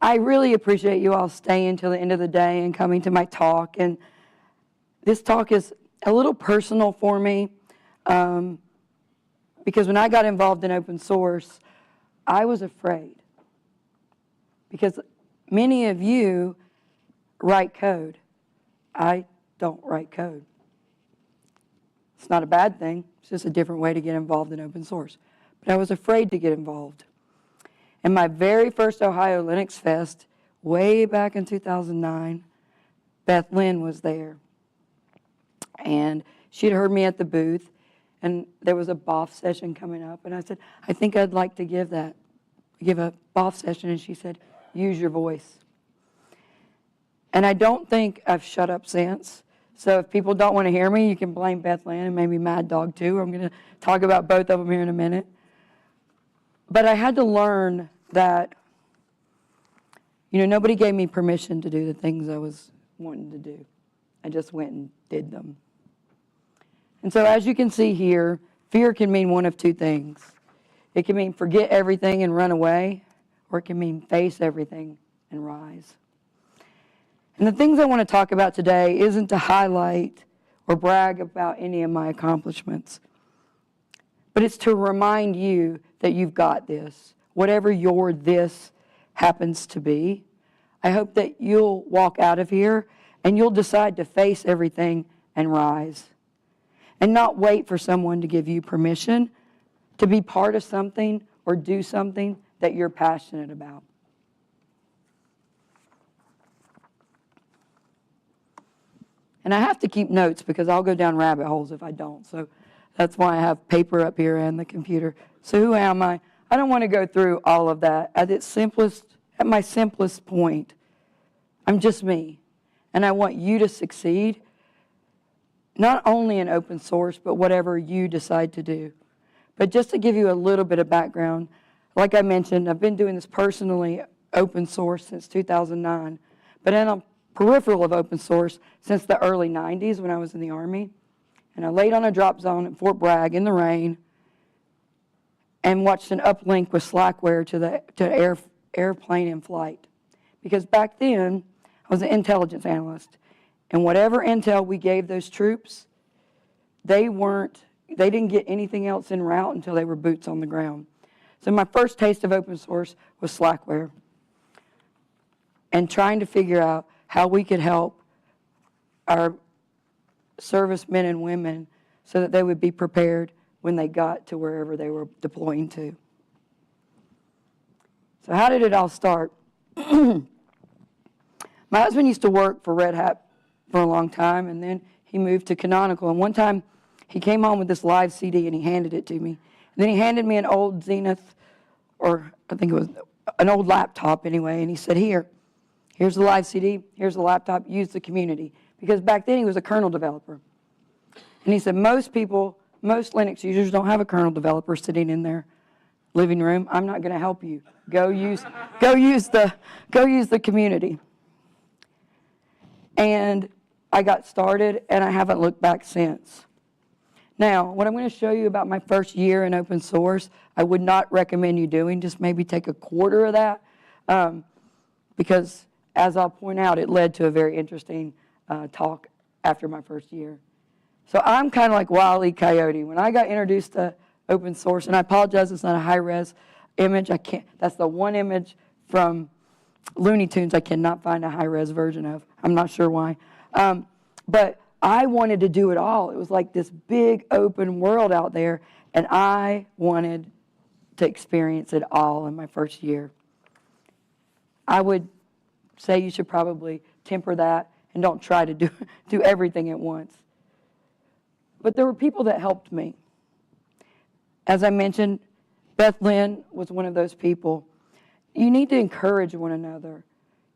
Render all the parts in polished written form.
I really appreciate you all staying till the end of the day and coming to my talk. And this talk is a little personal for me because when I got involved in open source, I was afraid because many of you write code. I don't write code. It's not a bad thing. It's just a different way to get involved in open source. But I was afraid to get involved. And my very first Ohio Linux Fest, way back in 2009, Beth Lynn was there. And she'd heard me at the booth, and there was a BOF session coming up. And I said, I think I'd like to give a BOF session. And she said, use your voice. And I don't think I've shut up since. So if people don't want to hear me, you can blame Beth Lynn and maybe Mad Dog too. I'm going to talk about both of them here in a minute. But I had to learn that, nobody gave me permission to do the things I was wanting to do. I just went and did them. And so as you can see here, fear can mean one of two things. It can mean forget everything and run away, or it can mean face everything and rise. And the things I want to talk about today isn't to highlight or brag about any of my accomplishments, but it's to remind you that you've got this, whatever your this happens to be. I hope that you'll walk out of here and you'll decide to face everything and rise, and not wait for someone to give you permission to be part of something or do something that you're passionate about. And I have to keep notes because I'll go down rabbit holes if I don't. So that's why I have paper up here and the computer. So who am I? I don't want to go through all of that. At my simplest point, I'm just me. And I want you to succeed, not only in open source, but whatever you decide to do. But just to give you a little bit of background, like I mentioned, I've been doing this personally, open source, since 2009. But in a peripheral of open source since the early 90s when I was in the Army. And I laid on a drop zone at Fort Bragg in the rain and watched an uplink with Slackware to airplane in flight. Because back then, I was an intelligence analyst. And whatever intel we gave those troops, they didn't get anything else en route until they were boots on the ground. So my first taste of open source was Slackware. And trying to figure out how we could help our servicemen and women so that they would be prepared when they got to wherever they were deploying to. So how did it all start? My husband used to work for Red Hat for a long time, and then he moved to Canonical. And one time, he came home with this live CD, and he handed it to me. And then he handed me an old Zenith, or I think it was an old laptop anyway, and he said, here's the live CD, here's the laptop, use the community. Because back then he was a kernel developer. And he said, most Linux users don't have a kernel developer sitting in their living room. I'm not going to help you. Go use the community. And I got started, and I haven't looked back since. Now, what I'm going to show you about my first year in open source, I would not recommend you doing. Just maybe take a quarter of that, because as I'll point out, it led to a very interesting talk after my first year. So I'm kind of like Wile E. Coyote. When I got introduced to open source, and I apologize, it's not a high-res image. That's the one image from Looney Tunes I cannot find a high-res version of. I'm not sure why. But I wanted to do it all. It was like this big open world out there, and I wanted to experience it all in my first year. I would say you should probably temper that and don't try to do everything at once. But there were people that helped me. As I mentioned, Beth Lynn was one of those people. You need to encourage one another.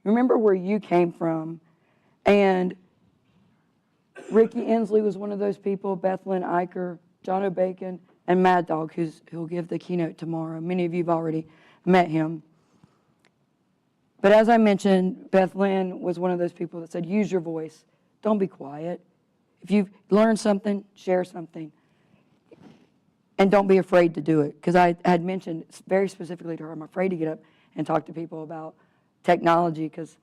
Remember where you came from. And Ricky Inslee was one of those people, Beth Lynn Eicher, John O'Bacon, and Mad Dog, who'll give the keynote tomorrow. Many of you have already met him. But as I mentioned, Beth Lynn was one of those people that said, use your voice. Don't be quiet. If you've learned something, share something. And don't be afraid to do it. Because I had mentioned very specifically to her, I'm afraid to get up and talk to people about technology because,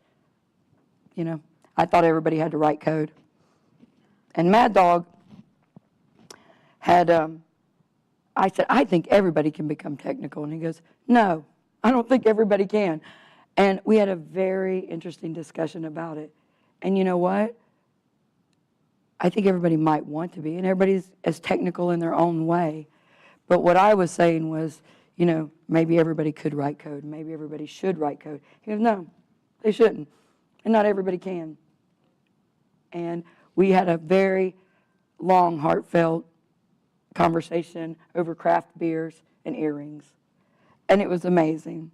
I thought everybody had to write code. And Mad Dog had, I said, I think everybody can become technical. And he goes, no, I don't think everybody can. And we had a very interesting discussion about it. And you know what? I think everybody might want to be, and everybody's as technical in their own way. But what I was saying was, maybe everybody could write code. Maybe everybody should write code. He goes, no, they shouldn't. And not everybody can. And we had a very long, heartfelt conversation over craft beers and earrings. And it was amazing.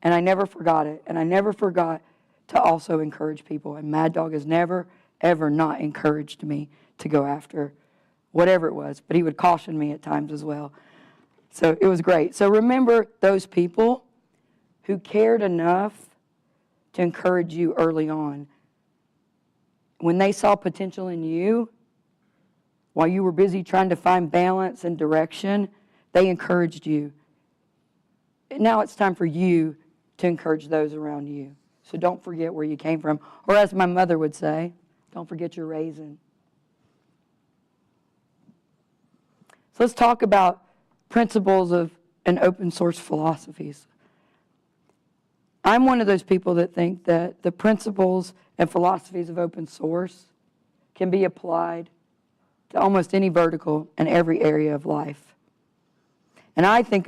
And I never forgot it. And I never forgot to also encourage people. And Mad Dog has never, ever not encouraged me to go after whatever it was. But he would caution me at times as well. So it was great. So remember those people who cared enough to encourage you early on. When they saw potential in you, while you were busy trying to find balance and direction, they encouraged you. Now it's time for you to encourage those around you. So don't forget where you came from. Or as my mother would say, don't forget your raisin. So let's talk about principles of and open source philosophies. I'm one of those people that think that the principles and philosophies of open source can be applied to almost any vertical and every area of life. And I think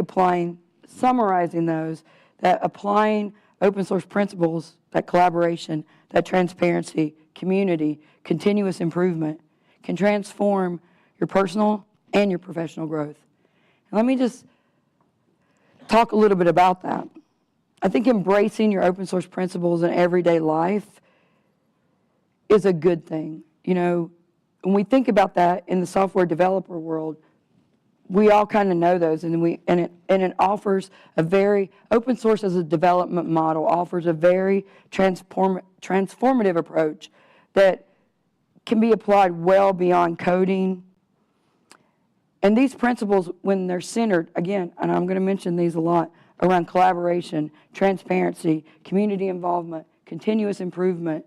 summarizing those, that applying open source principles, that collaboration, that transparency, community, continuous improvement, can transform your personal and your professional growth. And let me just talk a little bit about that. I think embracing your open source principles in everyday life is a good thing. When we think about that in the software developer world, we all kind of know those, and it offers a very, open source as a development model offers a very transformative approach that can be applied well beyond coding. And these principles, when they're centered, again, and I'm going to mention these a lot, around collaboration, transparency, community involvement, continuous improvement,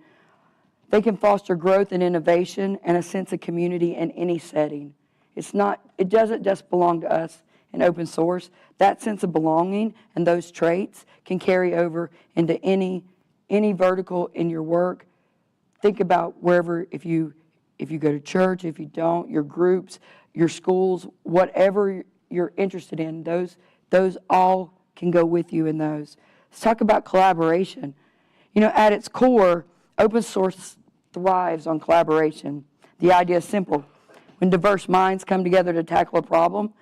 they can foster growth and innovation and a sense of community in any setting. It doesn't just belong to us in open source. That sense of belonging and those traits can carry over into any vertical in your work. Think about wherever, if you go to church, if you don't, your groups, your schools, whatever you're interested in, those all can go with you in those. Let's talk about collaboration. At its core, open source thrives on collaboration. The idea is simple. When diverse minds come together to tackle a problem,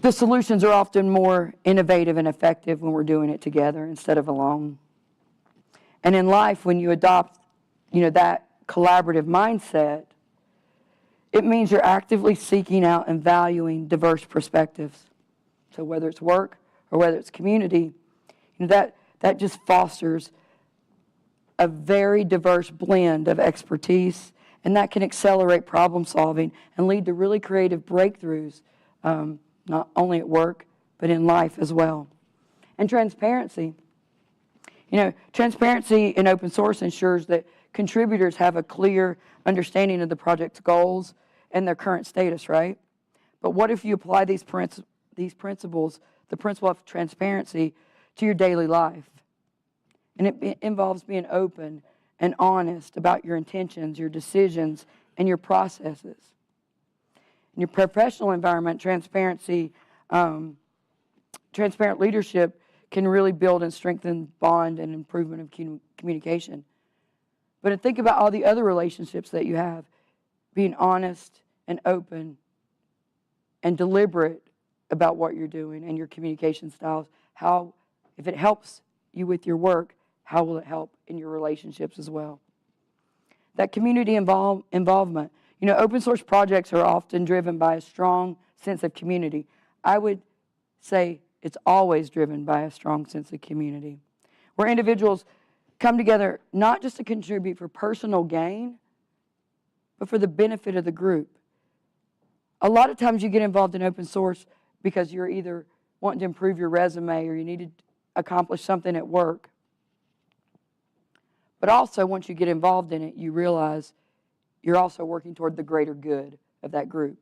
the solutions are often more innovative and effective when we're doing it together instead of alone. And in life, when you adopt, that collaborative mindset, it means you're actively seeking out and valuing diverse perspectives. So whether it's work or whether it's community, that just fosters a very diverse blend of expertise, and that can accelerate problem solving and lead to really creative breakthroughs, not only at work, but in life as well. And transparency. Transparency in open source ensures that contributors have a clear understanding of the project's goals and their current status, right? But what if you apply these principles, the principle of transparency, to your daily life? And it involves being open and honest about your intentions, your decisions, and your processes. In your professional environment, transparent leadership can really build and strengthen bond and improvement of communication. But think about all the other relationships that you have. Being honest and open and deliberate about what you're doing and your communication styles. How, if it helps you with your work, how will it help in your relationships as well? That community involvement. Open source projects are often driven by a strong sense of community. I would say it's always driven by a strong sense of community, where individuals come together not just to contribute for personal gain, but for the benefit of the group. A lot of times you get involved in open source because you're either wanting to improve your resume or you need to accomplish something at work. But also, once you get involved in it, you realize you're also working toward the greater good of that group.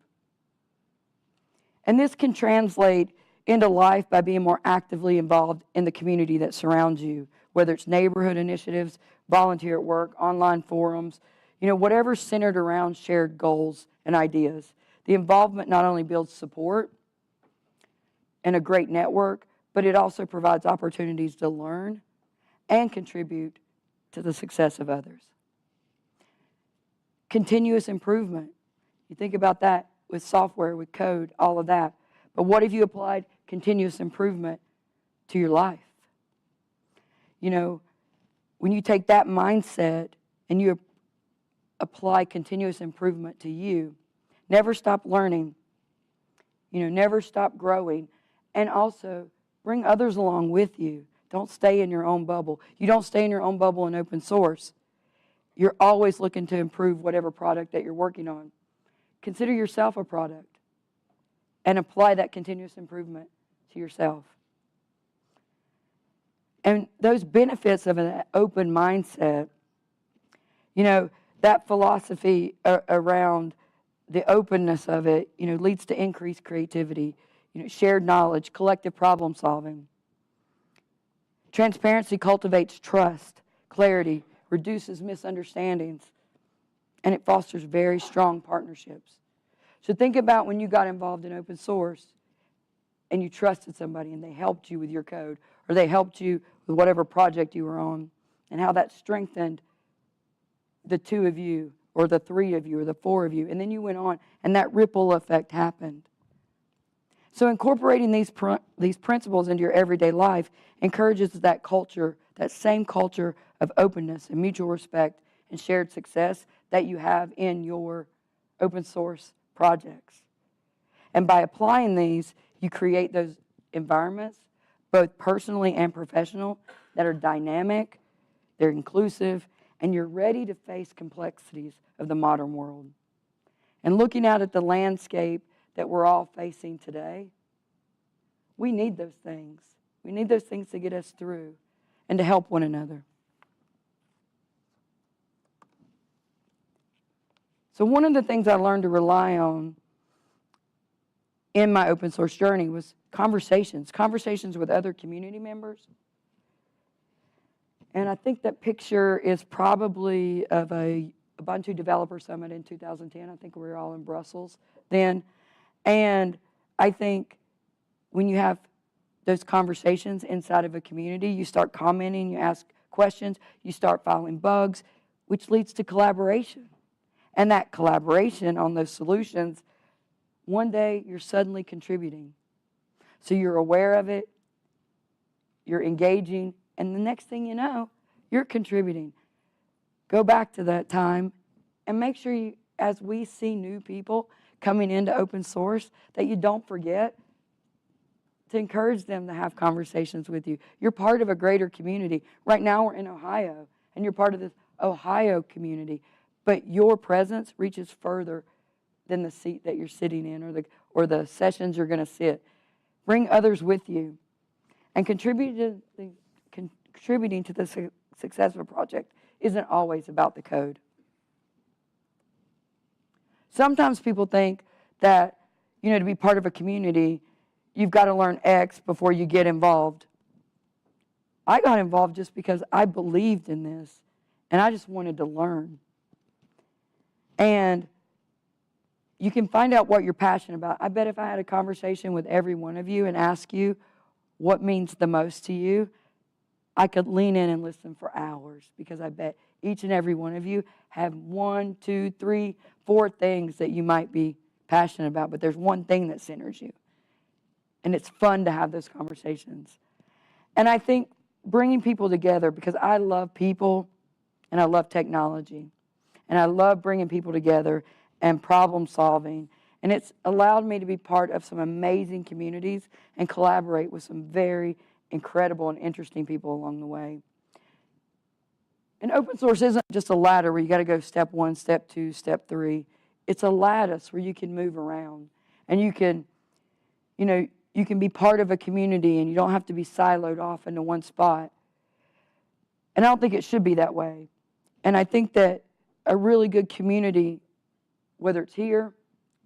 And this can translate into life by being more actively involved in the community that surrounds you, whether it's neighborhood initiatives, volunteer at work, online forums, whatever's centered around shared goals and ideas. The involvement not only builds support and a great network, but it also provides opportunities to learn and contribute to the success of others. Continuous improvement. You think about that with software, with code, all of that. But what if you applied continuous improvement to your life? When you take that mindset and you apply continuous improvement to you, never stop learning, never stop growing, and also bring others along with you. Don't stay in your own bubble. You don't stay in your own bubble in open source. You're always looking to improve whatever product that you're working on. Consider yourself a product and apply that continuous improvement to yourself. And those benefits of an open mindset, that philosophy around the openness of it, leads to increased creativity, shared knowledge, collective problem solving. Transparency cultivates trust, clarity, reduces misunderstandings, and it fosters very strong partnerships. So think about when you got involved in open source and you trusted somebody and they helped you with your code, or they helped you with whatever project you were on, and how that strengthened the two of you, or the three of you, or the four of you, and then you went on, and that ripple effect happened. So incorporating these principles into your everyday life encourages that culture, that same culture of openness and mutual respect and shared success that you have in your open source projects. And by applying these, you create those environments, both personally and professional, that are dynamic, they're inclusive, and you're ready to face complexities of the modern world. And looking out at the landscape that we're all facing today, we need those things. We need those things to get us through and to help one another. So one of the things I learned to rely on in my open source journey was conversations with other community members. And I think that picture is probably of a Ubuntu Developer Summit in 2010. I think we were all in Brussels then. And I think when you have those conversations inside of a community, you start commenting, you ask questions, you start filing bugs, which leads to collaboration. And that collaboration on those solutions, one day you're suddenly contributing. So you're aware of it, you're engaging, and the next thing you know, you're contributing. Go back to that time and make sure you, as we see new people coming into open source, that you don't forget to encourage them to have conversations with you. You're part of a greater community. Right now we're in Ohio, and you're part of this Ohio community, but your presence reaches further than the seat that you're sitting in, or the sessions you're going to sit. Bring others with you, and contributing to the success of a project isn't always about the code. Sometimes people think that, to be part of a community, you've got to learn X before you get involved. I got involved just because I believed in this, and I just wanted to learn. And you can find out what you're passionate about. I bet if I had a conversation with every one of you and ask you what means the most to you, I could lean in and listen for hours, because I bet each and every one of you have 1, 2, 3, 4 things that you might be passionate about, but there's one thing that centers you. And it's fun to have those conversations. And I think bringing people together, because I love people and I love technology, and I love bringing people together and problem solving, and it's allowed me to be part of some amazing communities and collaborate with some very incredible and interesting people along the way. And open source isn't just a ladder where you got to go step 1, step 2, step 3. It's a lattice where you can move around, and you can be part of a community, and you don't have to be siloed off into one spot. And I don't think it should be that way. And I think that a really good community, whether it's here,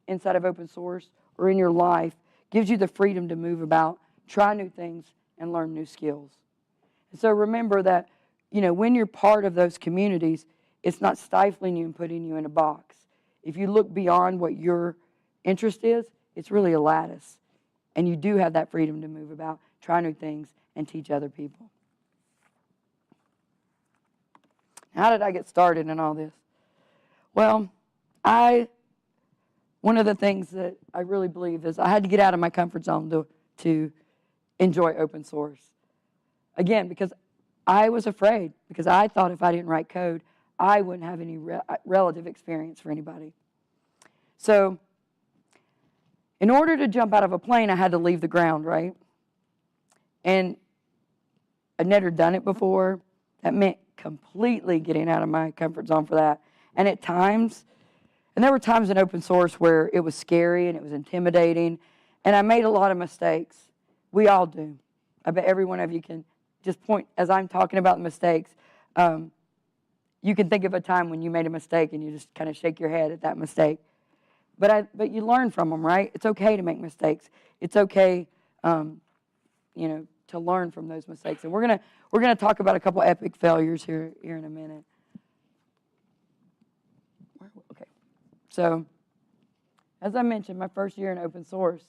inside of open source, or in your life, gives you the freedom to move about, try new things, and learn new skills. And so remember that, when you're part of those communities, it's not stifling you and putting you in a box. If you look beyond what your interest is, it's really a lattice. And you do have that freedom to move about, try new things, and teach other people. How did I get started in all this? Well, one of the things that I really believe is I had to get out of my comfort zone to enjoy open source. Again, because I was afraid, because I thought if I didn't write code, I wouldn't have any relative experience for anybody. So in order to jump out of a plane, I had to leave the ground, right? And I'd never done it before. That meant completely getting out of my comfort zone for that. And at times, and there were times in open source where it was scary and it was intimidating, and I made a lot of mistakes. We all do. I bet every one of you can just point, as I'm talking about the mistakes, you can think of a time when you made a mistake and you just kind of shake your head at that mistake. But you learn from them, right? It's okay to make mistakes. It's okay, to learn from those mistakes. And we're gonna talk about a couple epic failures here in a minute. Okay. So, as I mentioned, my first year in open source,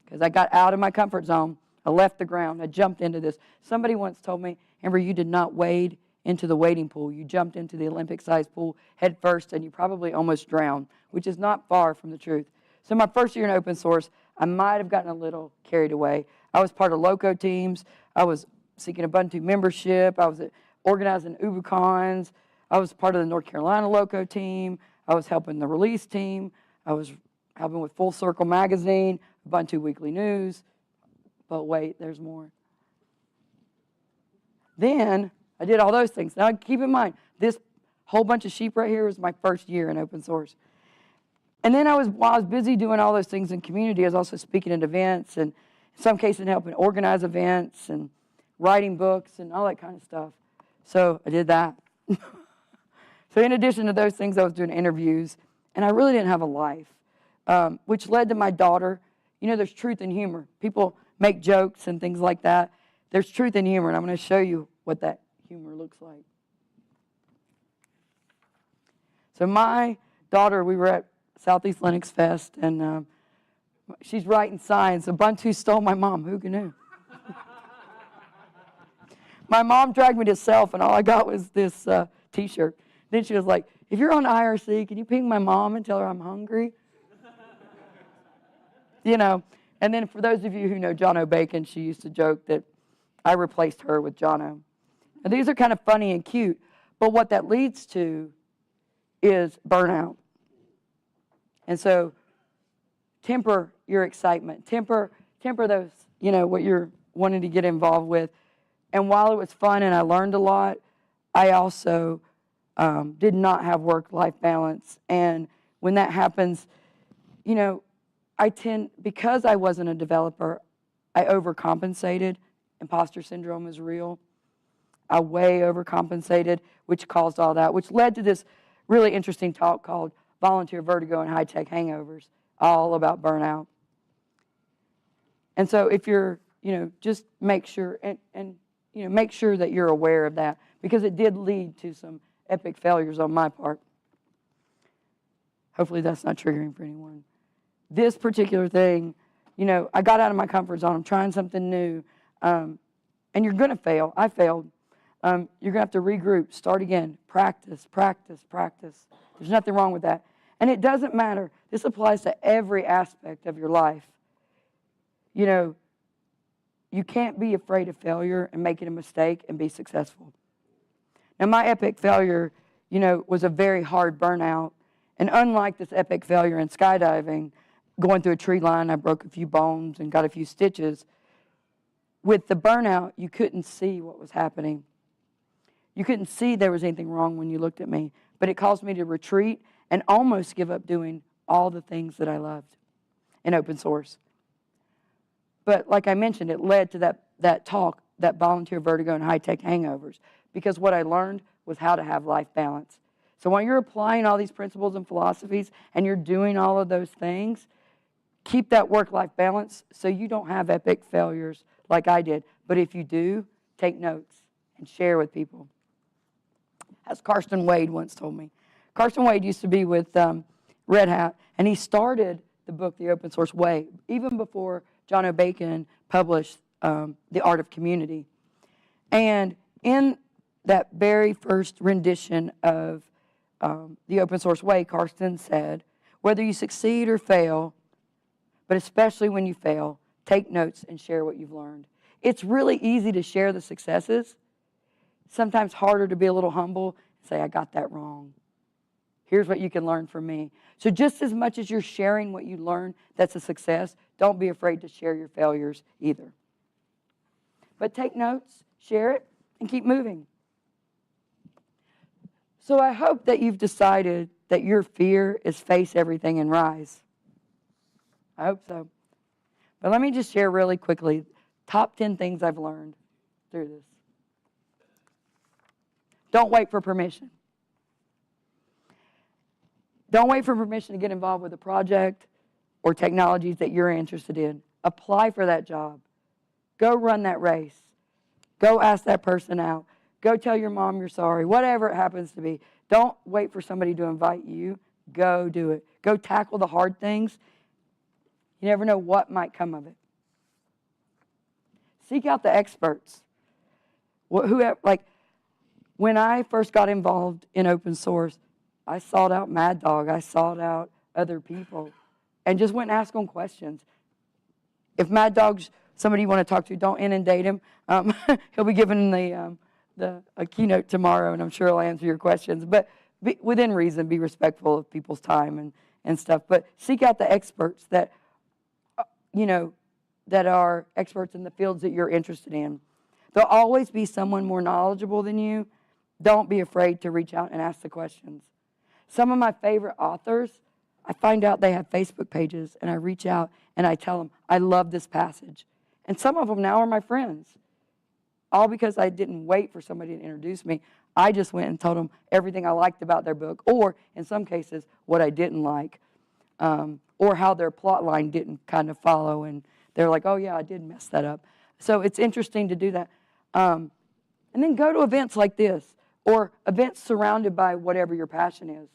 because I got out of my comfort zone, I left the ground, I jumped into this. Somebody once told me, Amber, you did not wade into the wading pool. You jumped into the Olympic-sized pool head first, and you probably almost drowned, which is not far from the truth. So my first year in open source, I might have gotten a little carried away. I was part of loco teams. I was seeking Ubuntu membership. I was organizing UbuCons. I was part of the North Carolina loco team. I was helping the release team. I was helping with Full Circle magazine, Ubuntu Weekly News. But wait, there's more. Then I did all those things. Now keep in mind, this whole bunch of sheep right here was my first year in open source. And then while I was busy doing all those things in community, I was also speaking at events, and in some cases helping organize events and writing books and all that kind of stuff. So I did that. So in addition to those things, I was doing interviews, and I really didn't have a life, which led to my daughter. There's truth in humor. People make jokes and things like that. There's truth in humor, and I'm going to show you what that humor looks like. So my daughter, we were at Southeast Linux Fest, and she's writing signs. Ubuntu stole my mom. Who knew? My mom dragged me to Self, and all I got was this T-shirt. Then she was like, if you're on IRC, can you ping my mom and tell her I'm hungry? And then for those of you who know Jono Bacon, she used to joke that I replaced her with Jono. Now, these are kind of funny and cute, but what that leads to is burnout. And so temper your excitement. Temper those, what you're wanting to get involved with. And while it was fun and I learned a lot, I also did not have work-life balance. And when that happens, because I wasn't a developer, I overcompensated. Imposter syndrome is real. I way overcompensated, which caused all that, which led to this really interesting talk called Volunteer Vertigo and High-Tech Hangovers, all about burnout. And so if you're, just make sure, and make sure that you're aware of that, because it did lead to some epic failures on my part. Hopefully that's not triggering for anyone. This particular thing, I got out of my comfort zone. I'm trying something new. And you're going to fail. I failed. You're going to have to regroup, start again, practice, practice, practice. There's nothing wrong with that. And it doesn't matter. This applies to every aspect of your life. You can't be afraid of failure and making a mistake and be successful. Now, my epic failure, was a very hard burnout. And unlike this epic failure in skydiving, going through a tree line, I broke a few bones and got a few stitches. With the burnout, you couldn't see what was happening. You couldn't see there was anything wrong when you looked at me. But it caused me to retreat and almost give up doing all the things that I loved in open source. But like I mentioned, it led to that talk that volunteer vertigo and high-tech hangovers, because what I learned was how to have life balance. So when you're applying all these principles and philosophies and you're doing all of those things, keep that work-life balance so you don't have epic failures like I did. But if you do, take notes and share with people. As Carson Wade once told me. Carson Wade used to be with Red Hat, and he started the book, The Open Source Way, even before John O. Bacon published The Art of Community. And in that very first rendition of The Open Source Way, Carson said, whether you succeed or fail, but especially when you fail, take notes and share what you've learned. It's really easy to share the successes. Sometimes harder to be a little humble and say, I got that wrong. Here's what you can learn from me. So just as much as you're sharing what you learned that's a success, don't be afraid to share your failures either. But take notes, share it, and keep moving. So I hope that you've decided that your fear is face everything and rise. I hope so. But let me just share really quickly top 10 things I've learned through this. Don't wait for permission. Don't wait for permission to get involved with a project or technologies that you're interested in. Apply for that job. Go run that race. Go ask that person out. Go tell your mom you're sorry, whatever it happens to be. Don't wait for somebody to invite you. Go do it. Go tackle the hard things. You never know what might come of it. Seek out the experts. When I first got involved in open source, I sought out Mad Dog. I sought out other people and just went and asked them questions. If Mad Dog's somebody you want to talk to, don't inundate him. He'll be giving a keynote tomorrow, and I'm sure he'll answer your questions. But within reason, be respectful of people's time and stuff. But seek out the experts that are experts in the fields that you're interested in. There'll always be someone more knowledgeable than you. Don't be afraid to reach out and ask the questions. Some of my favorite authors, I find out they have Facebook pages, and I reach out and I tell them, I love this passage. And some of them now are my friends, all because I didn't wait for somebody to introduce me. I just went and told them everything I liked about their book, or in some cases, what I didn't like, or how their plot line didn't kind of follow, and they're like, oh yeah, I did mess that up. So it's interesting to do that. And then go to events like this, or events surrounded by whatever your passion is.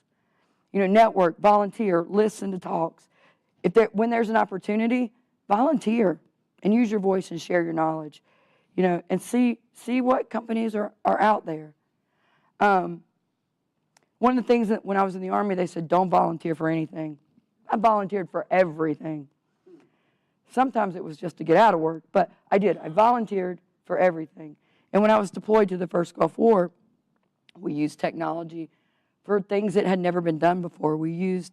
Network, volunteer, listen to talks. When there's an opportunity, volunteer and use your voice and share your knowledge. And see what companies are out there. One of the things that when I was in the Army, they said, don't volunteer for anything. I volunteered for everything. Sometimes it was just to get out of work, but I did. I volunteered for everything. And when I was deployed to the first Gulf War, we used technology for things that had never been done before. We used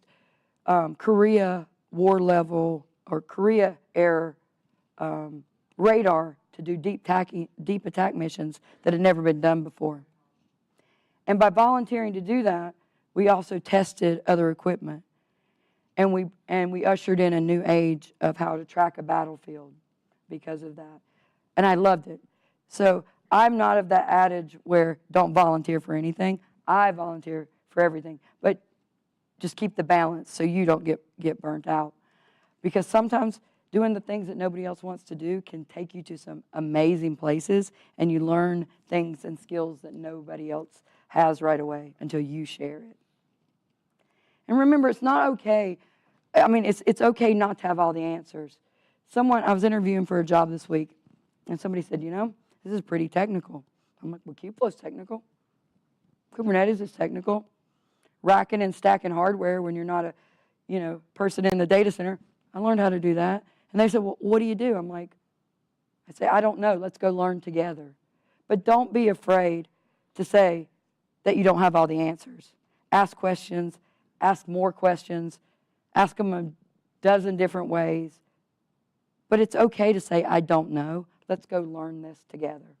Korea war level or Korea air radar to do deep attack missions that had never been done before. And by volunteering to do that, we also tested other equipment. And we ushered in a new age of how to track a battlefield because of that. And I loved it. So I'm not of that adage where don't volunteer for anything. I volunteer for everything. But just keep the balance so you don't get burnt out. Because sometimes doing the things that nobody else wants to do can take you to some amazing places, and you learn things and skills that nobody else has right away until you share it. And remember, it's not okay. It's okay not to have all the answers. I was interviewing for a job this week, and somebody said, this is pretty technical. I'm like, well, Kubeflow's technical. Kubernetes is technical. Racking and stacking hardware when you're not a person in the data center. I learned how to do that. And they said, well, what do you do? I say, I don't know. Let's go learn together. But don't be afraid to say that you don't have all the answers. Ask questions. Ask more questions. Ask them a dozen different ways. But it's okay to say, I don't know. Let's go learn this together.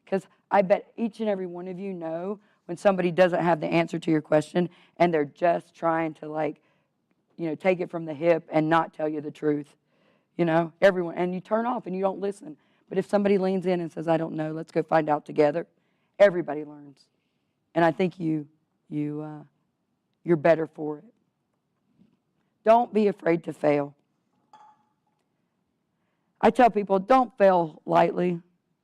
Because I bet each and every one of you know when somebody doesn't have the answer to your question and they're just trying to take it from the hip and not tell you the truth. Everyone. And you turn off and you don't listen. But if somebody leans in and says, I don't know, let's go find out together, everybody learns. And I think you're better for it. Don't be afraid to fail. I tell people, don't fail lightly.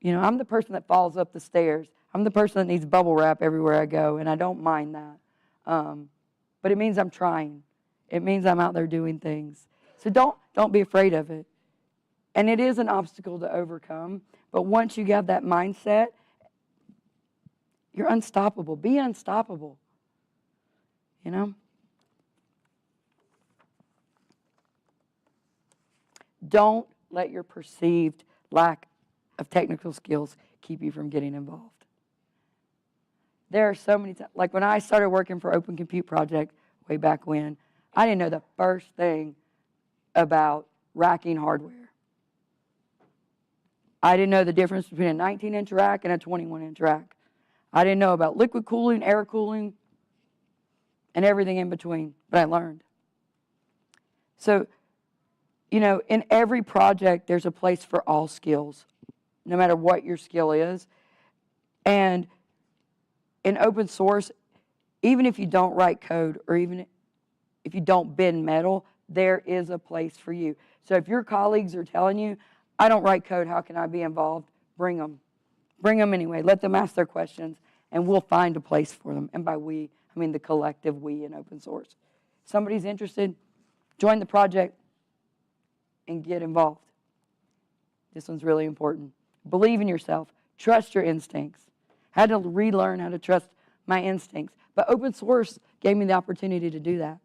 I'm the person that falls up the stairs. I'm the person that needs bubble wrap everywhere I go, and I don't mind that. But it means I'm trying. It means I'm out there doing things. So don't be afraid of it. And it is an obstacle to overcome, but once you have that mindset, you're unstoppable. Be unstoppable. Don't let your perceived lack of technical skills keep you from getting involved. There are so many times, like when I started working for Open Compute Project way back when, I didn't know the first thing about racking hardware. I didn't know the difference between a 19-inch rack and a 21-inch rack. I didn't know about liquid cooling, air cooling, and everything in between, but I learned. So, in every project, there's a place for all skills, no matter what your skill is. And in open source, even if you don't write code or even if you don't bend metal, there is a place for you. So if your colleagues are telling you, I don't write code, how can I be involved? Bring them. Bring them anyway. Let them ask their questions, and we'll find a place for them. And by we, I mean the collective we in open source. If somebody's interested, join the project and get involved. This one's really important. Believe in yourself. Trust your instincts. I had to relearn how to trust my instincts. But open source gave me the opportunity to do that.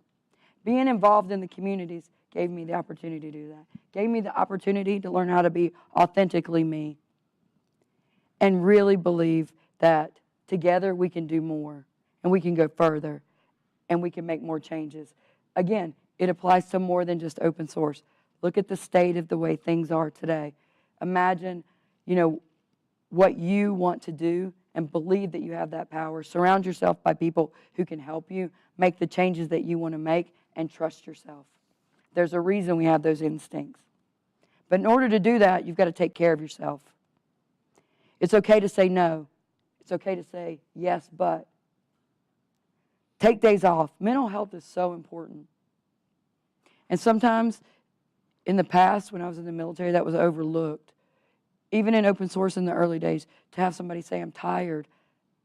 Being involved in the communities gave me the opportunity to do that. Gave me the opportunity to learn how to be authentically me. And really believe that together we can do more. And we can go further. And we can make more changes. Again, it applies to more than just open source. Look at the state of the way things are today. Imagine, what you want to do and believe that you have that power. Surround yourself by people who can help you make the changes that you want to make, and trust yourself. There's a reason we have those instincts. But in order to do that, you've got to take care of yourself. It's okay to say no. It's okay to say yes, but. Take days off. Mental health is so important. And sometimes in the past, when I was in the military, that was overlooked. Even in open source in the early days, to have somebody say, I'm tired.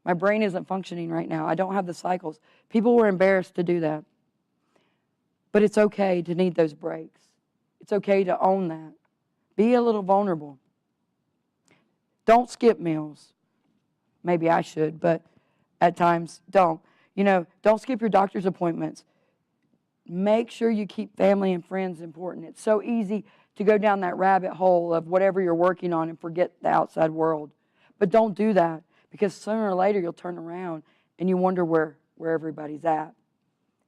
My brain isn't functioning right now. I don't have the cycles. People were embarrassed to do that. But it's okay to need those breaks. It's okay to own that. Be a little vulnerable. Don't skip meals. Maybe I should, but at times don't. Don't skip your doctor's appointments. Make sure you keep family and friends important. It's so easy to go down that rabbit hole of whatever you're working on and forget the outside world. But don't do that, because sooner or later you'll turn around and you wonder where everybody's at.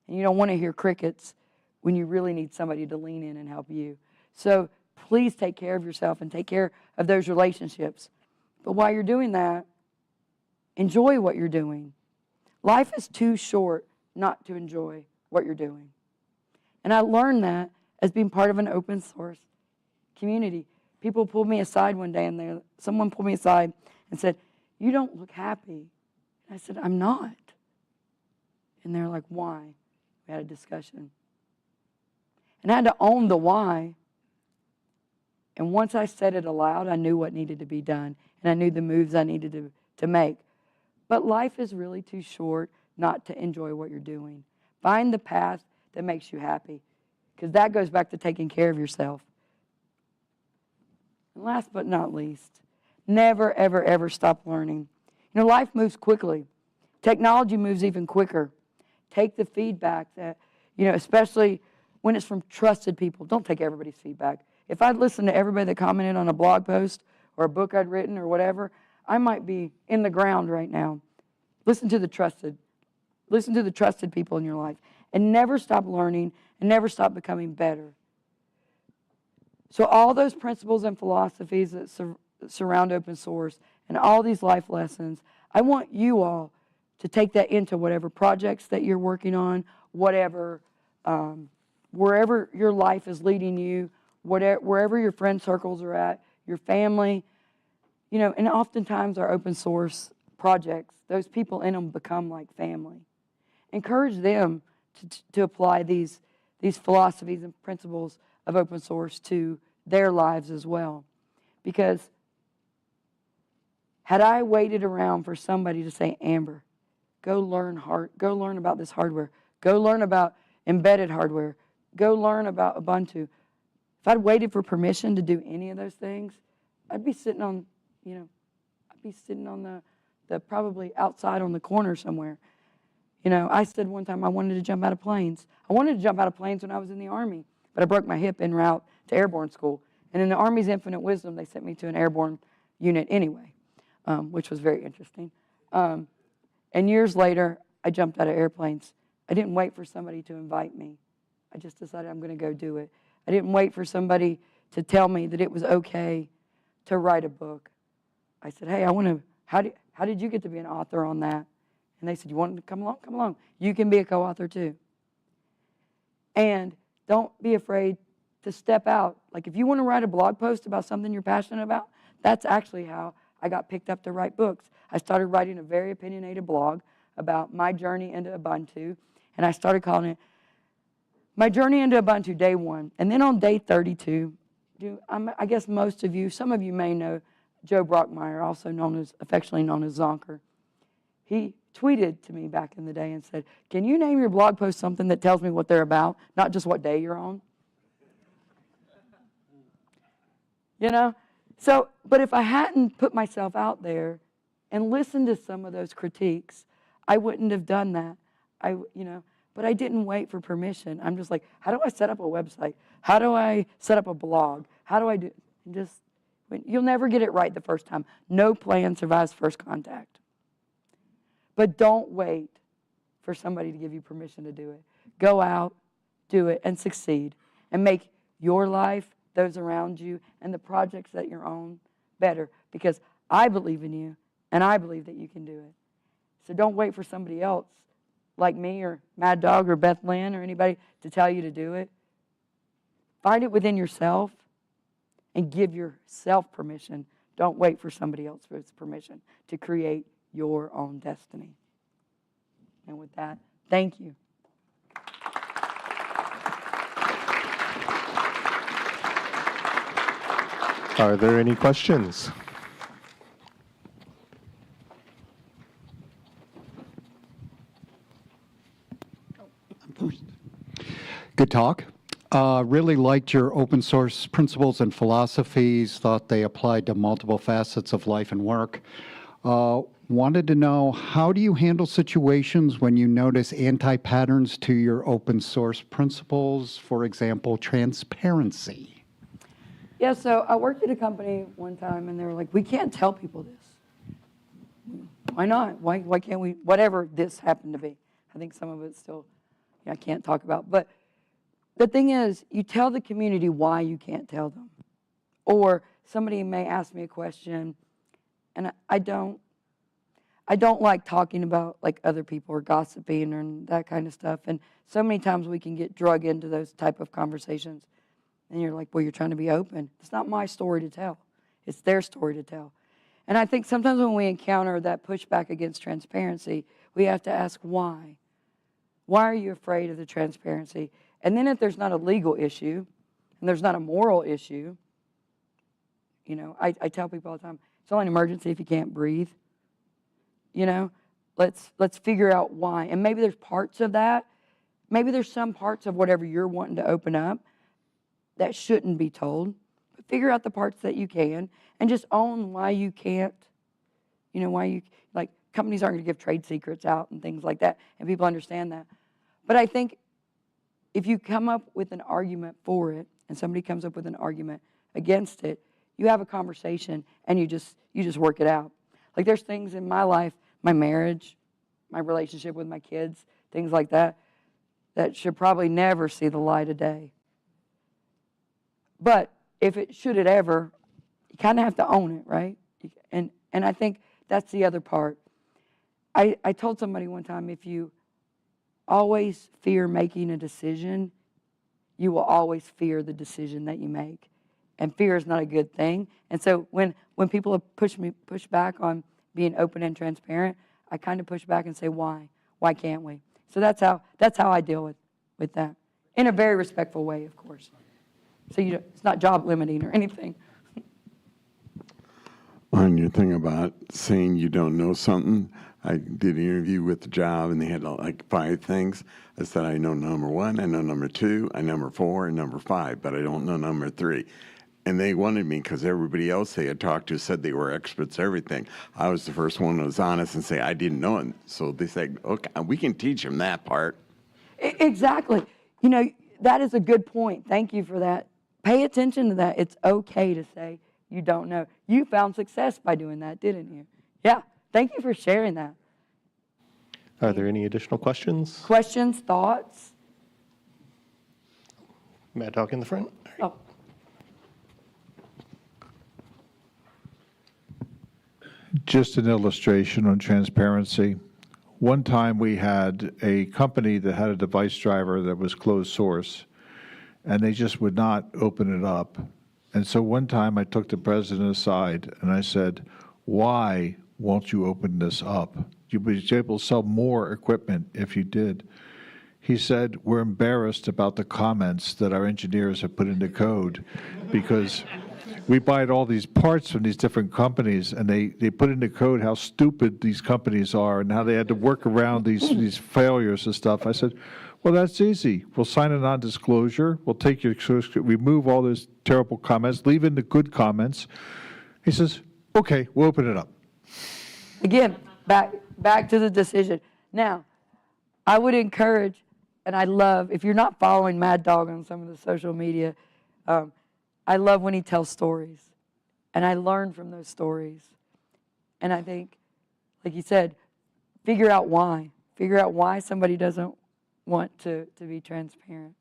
And you don't want to hear crickets when you really need somebody to lean in and help you. So please take care of yourself and take care of those relationships. But while you're doing that, enjoy what you're doing. Life is too short not to enjoy what you're doing. And I learned that as being part of an open source community. People pulled me aside one day, and someone pulled me aside and said, you don't look happy. And I said, I'm not. And they're like, why? We had a discussion. And I had to own the why. And once I said it aloud, I knew what needed to be done, and I knew the moves I needed to make. But life is really too short not to enjoy what you're doing. Find the path that makes you happy, because that goes back to taking care of yourself. And last but not least, never, ever, ever stop learning. Life moves quickly. Technology moves even quicker. Take the feedback that, especially when it's from trusted people. Don't take everybody's feedback. If I'd listened to everybody that commented on a blog post or a book I'd written or whatever, I might be in the ground right now. Listen to the trusted people in your life. And never stop learning and never stop becoming better. So all those principles and philosophies that surround open source and all these life lessons, I want you all to take that into whatever projects that you're working on, whatever, wherever your life is leading you, wherever your friend circles are at, your family, and oftentimes our open source projects, those people in them become like family. Encourage them to apply these philosophies and principles of open source to their lives as well. Because had I waited around for somebody to say, Amber, go learn about this hardware, go learn about embedded hardware, go learn about Ubuntu. If I'd waited for permission to do any of those things, I'd be sitting on, the probably outside on the corner somewhere. I said one time I wanted to jump out of planes. I wanted to jump out of planes when I was in the Army, but I broke my hip en route to airborne school. And in the Army's infinite wisdom, they sent me to an airborne unit anyway, which was very interesting. And years later, I jumped out of airplanes. I didn't wait for somebody to invite me. I just decided I'm going to go do it. I didn't wait for somebody to tell me that it was okay to write a book. I said, hey, how did you get to be an author on that? And they said, you want to come along? Come along. You can be a co-author too. And don't be afraid to step out. Like if you want to write a blog post about something you're passionate about, that's actually how I got picked up to write books. I started writing a very opinionated blog about my journey into Ubuntu, and I started calling it My Journey into Ubuntu Day 1. And then on day 32, I guess some of you may know Joe Brockmeyer, also affectionately known as Zonker. He tweeted to me back in the day and said, can you name your blog post something that tells me what they're about, not just what day you're on? So, but if I hadn't put myself out there and listened to some of those critiques, I wouldn't have done that. But I didn't wait for permission. I'm just like, how do I set up a website? How do I set up a blog? How do I do? You'll never get it right the first time. No plan survives first contact. But don't wait for somebody to give you permission to do it. Go out, do it, and succeed. And make your life, those around you, and the projects that you're on better. Because I believe in you, and I believe that you can do it. So don't wait for somebody else, like me or Mad Dog or Beth Lynn or anybody, to tell you to do it. Find it within yourself and give yourself permission. Don't wait for somebody else's permission to create your own destiny. And with that, thank you. Are there any questions? Good talk. Really liked your open source principles and philosophies, thought they applied to multiple facets of life and work. Wanted to know, how do you handle situations when you notice anti-patterns to your open source principles, for example, transparency? Yeah, so I worked at a company one time, and they were like, we can't tell people this. Why not? Why can't we? Whatever this happened to be. I think some of it still, I can't talk about. But the thing is, you tell the community why you can't tell them. Or somebody may ask me a question, and I don't like talking about like other people or gossiping and that kind of stuff. And so many times we can get drug into those type of conversations. And you're like, well, you're trying to be open. It's not my story to tell. It's their story to tell. And I think sometimes when we encounter that pushback against transparency, we have to ask why. Why are you afraid of the transparency? And then if there's not a legal issue and there's not a moral issue, I tell people all the time, it's only an emergency if you can't breathe. Let's figure out why. And maybe there's parts of that. Maybe there's some parts of whatever you're wanting to open up that shouldn't be told. But figure out the parts that you can and just own why you can't. Like companies aren't going to give trade secrets out and things like that. And people understand that. But I think if you come up with an argument for it and somebody comes up with an argument against it, you have a conversation and you just work it out. Like there's things in my life, my marriage, my relationship with my kids, things like that, that should probably never see the light of day. But if it should it ever, you kind of have to own it, right? And I think that's the other part. I told somebody one time, if you always fear making a decision, you will always fear the decision that you make. and fear is not a good thing. And so when people have push back on being open and transparent, I kind of push back and say, why? Why can't we? So that's how I deal with that, in a very respectful way, of course. So it's not job limiting or anything. On your thing about saying you don't know something, I did an interview with the job, and they had like 5 things. I said, I know number 1, I know number 2, I know number 4, and number 5, but I don't know number 3. And they wanted me, because everybody else they had talked to said they were experts at everything. I was the first one that was honest and say I didn't know it. So they said, okay, we can teach them that part. Exactly. That is a good point. Thank you for that. Pay attention to that. It's okay to say you don't know. You found success by doing that, didn't you? Yeah. Thank you for sharing that. Are there any additional questions? Questions, thoughts? Mad Dog in the front. Oh. Just an illustration on transparency. One time we had a company that had a device driver that was closed source, and they just would not open it up. And so one time I took the president aside and I said, why won't you open this up? You'd be able to sell more equipment if you did. He said, we're embarrassed about the comments that our engineers have put into code because we buy all these parts from these different companies, and they put into code how stupid these companies are and how they had to work around these failures and stuff. I said, well, that's easy. We'll sign a non-disclosure. We'll take your remove all those terrible comments, leave in the good comments. He says, okay, we'll open it up. Again, back to the decision. Now, I would encourage, and I love, if you're not following Mad Dog on some of the social media, I love when he tells stories, and I learn from those stories. And I think, like you said, figure out why. Figure out why somebody doesn't want to be transparent.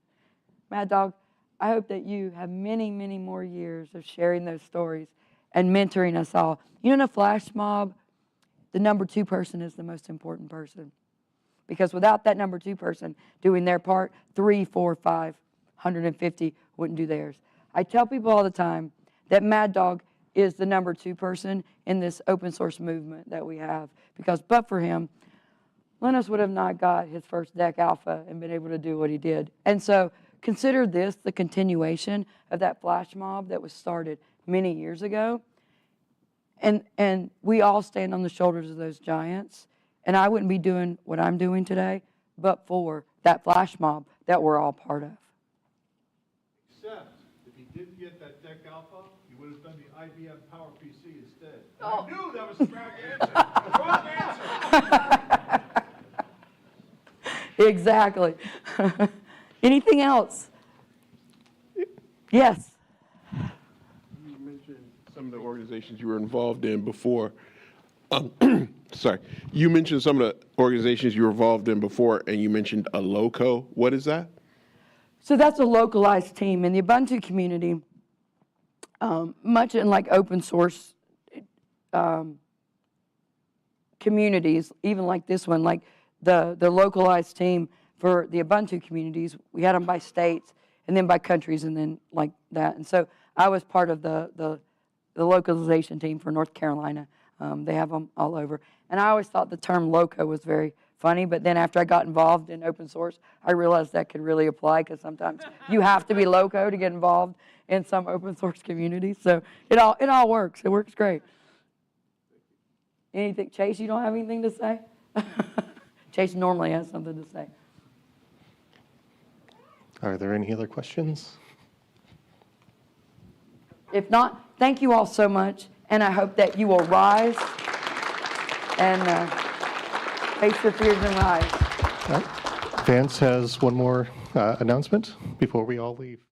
Mad Dog, I hope that you have many, many more years of sharing those stories and mentoring us all. In a flash mob, the number 2 person is the most important person. Because without that number 2 person doing their part, 3, 4, 5, 150 wouldn't do theirs. I tell people all the time that Mad Dog is the number 2 person in this open source movement that we have. Because but for him, Linus would have not got his first deck alpha and been able to do what he did. And so consider this the continuation of that flash mob that was started many years ago. And we all stand on the shoulders of those giants. And I wouldn't be doing what I'm doing today but for that flash mob that we're all part of. Except if he didn't get that deck alpha, he would have done the IBM Power PC instead. Oh. I knew that was the wrong answer. Wrong answer. Exactly. Anything else? Yes. You mentioned some of the organizations you were involved in before. Sorry. You mentioned some of the organizations you were involved in before, and you mentioned a LOCO. What is that? So that's a localized team in the Ubuntu community. Much in like open source communities, even like this one, like the localized team for the Ubuntu communities, we had them by states and then by countries and then like that. And so I was part of the localization team for North Carolina. They have them all over. And I always thought the term LOCO was very funny, but then after I got involved in open source, I realized that could really apply because sometimes you have to be loco to get involved in some open source communities. So it all works. It works great. Anything, Chase, you don't have anything to say? Chase normally has something to say. Are there any other questions? If not, thank you all so much, and I hope that you will rise and face your fears and rise. Vance has one more announcement before we all leave.